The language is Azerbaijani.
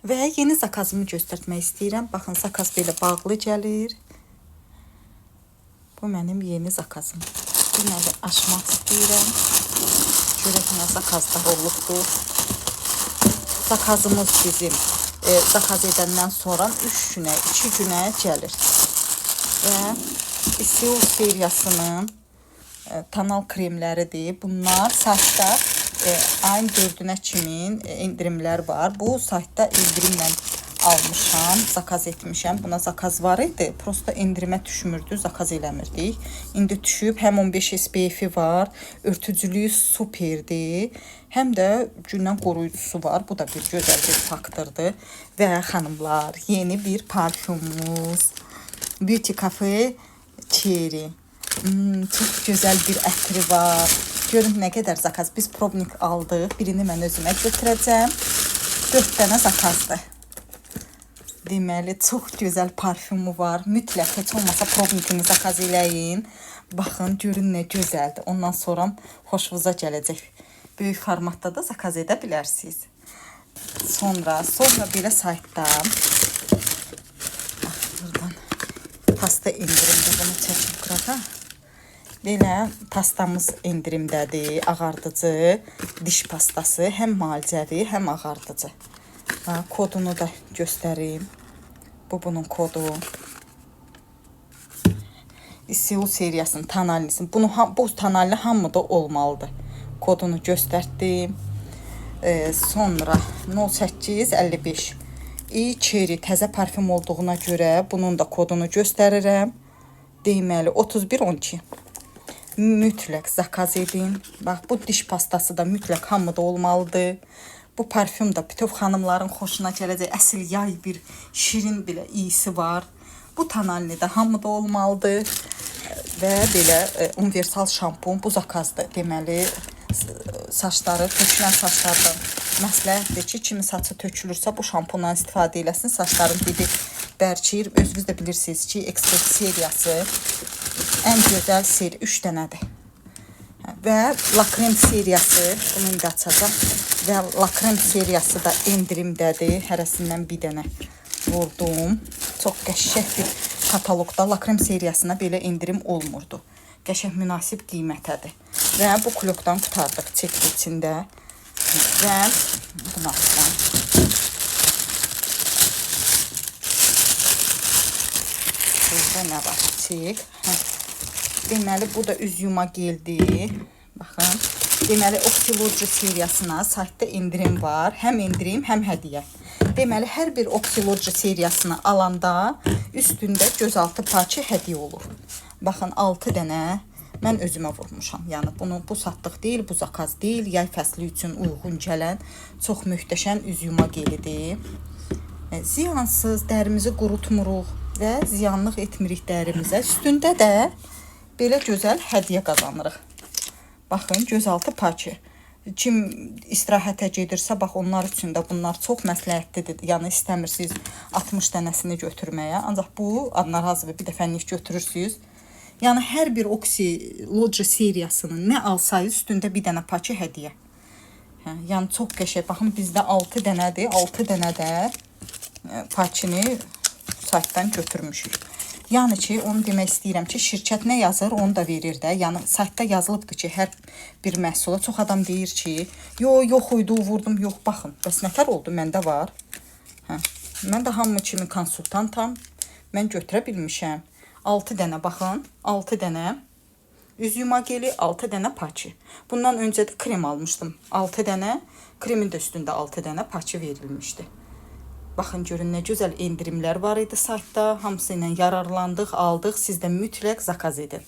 Və yeni zakazımı göstərmək istəyirəm. Baxın, zakaz belə bağlı gəlir. Bu mənim yeni zakazım. Deməli, açmaq istəyirəm. Görək nə zakazlar olubdur. Zakazımız bizim zakaz edəndən sonra 3 günə, 2 günə gəlir. Və Isil seriyasının tonal kremləridir. Bunlar saytda ayın 4-ünə kimi indirimlər var. Bu saytda indirimlə almışam, zakaz etmişəm. Buna zakaz var idi. Prosta indirimə düşmürdü, zakaz eləmirdik. İndi düşüb, həm 15 SPF-i var, örtücülüyü superdir. Həm də gündən qoruyucusu var. Bu da bir gözəl bir faktordur. Və xanımlar, yeni bir parfümümüz. Beauty Cafe Cherry. Çox gözəl bir ətri var. Görün nə qədər zakaz. Biz probnik aldıq. Birini mən özümə götürəcəm. 4 dənə zakazdır. Deməli, çox gözəl parfümü var. Mütləq heç olmasa probnikini zakaz eləyin. Baxın, görün nə gözəldir. Ondan sonra xoşunuza gələcək. Böyük formatda da zakaz edə bilərsiniz. Sonra belə saytdan buradan pasta indirimdə bunu çəkib qırağa. Belə pastamız indirimdədir, ağardıcı diş pastası, həm müalicəvi, həm ağardıcı. Kodunu da göstəreyim. Bu bunun kodu. Isil seriyasının tonalisi. Bu tonalli hamıda olmalıdır. Kodunu göstərdim. Sonra 0855 Cherry təzə parfüm olduğuna görə bunun da kodunu göstərirəm. Deməli 3112. Mütləq zakaz edin. Bax, bu diş pastası da mütləq hamıda olmalıdır. Bu parfüm da bütöv xanımların xoşuna gələcək. Əsl yay bir şirin belə iyisi var. Bu tonalini də hamıda olmalıdır. Və belə universal şampun bu zakazdır. Deməli, saçları, tökülən saçlardan məsləhətdir ki, kimi saçı tökülürsə bu şampundan istifadə eləsin. Saçların dibi bərkir. Özünüz də bilirsiniz ki, Expert seriyası ən gözəl seri 3 dənədir. Və Lakrem seriyası, bunu indi açacaq. Və Lakrem seriyası da indirimdədir. Hərəsindən bir dənə vurdum. Çox qəşəng bir katalogda Lakrem seriyasına belə indirim olmurdu. Qəşəng münasib qiymətədir. Və bu klokdan qutardıq çekli içində. Və bunu açacağım. Burada nə var? Çek. Deməli, bu da üz yuma geldi. Baxın. Deməli, Oxylogy seriyasına saytda indirim var. Həm indirim, həm hədiyyə. Deməli, hər bir Oxylogy seriyasını alanda üstündə gözaltı parça hədiyyə olur. Baxın, 6 dənə mən özümə vurmuşam. Yəni, bu satdıq deyil, bu zakaz deyil. Yay fəsli üçün uyğun gələn çox möhtəşəm üz yuma gelidir. Ziyansız, dərimizi qurutmuruq və ziyanlıq etmirik dərimizə. Üstündə də belə gözəl hədiyyə qazanırıq. Baxın, gözaltı paçı. Kim istirahətə gedirsə, bax, onlar üçün də bunlar çox məsləhətlidir. Yəni, istəmirsiniz 60 dənəsini götürməyə. Ancaq bu, adlar hazır bir dəfəlik götürürsünüz. Yəni, hər bir Oxylogy seriyasının nə alsayız, üstündə bir dənə paçı hədiyyə. Yəni, çox qəşəng. Baxın, bizdə 6 dənədir. 6 dənə də paçını saytdan götürmüşük. Yəni ki, onu demək istəyirəm ki, şirkət nə yazır, onu da verir də. Yəni, saytda yazılıbdır ki, hər bir məhsula çox adam deyir ki, yox uydu, vurdum, yox, baxın. Bəs nətər oldu, məndə var. Mən də hamı kimi konsultantam, mən götürə bilmişəm. 6 dənə, baxın, 6 dənə üz yuma geli, 6 dənə paçı. Bundan öncə də krem almışdım, 6 dənə, kremin də üstündə 6 dənə paçı verilmişdi. Baxın, görün nə gözəl endirimlər var idi saytda. Hamısı ilə yararlandıq, aldıq. Siz də mütləq zakaz edin.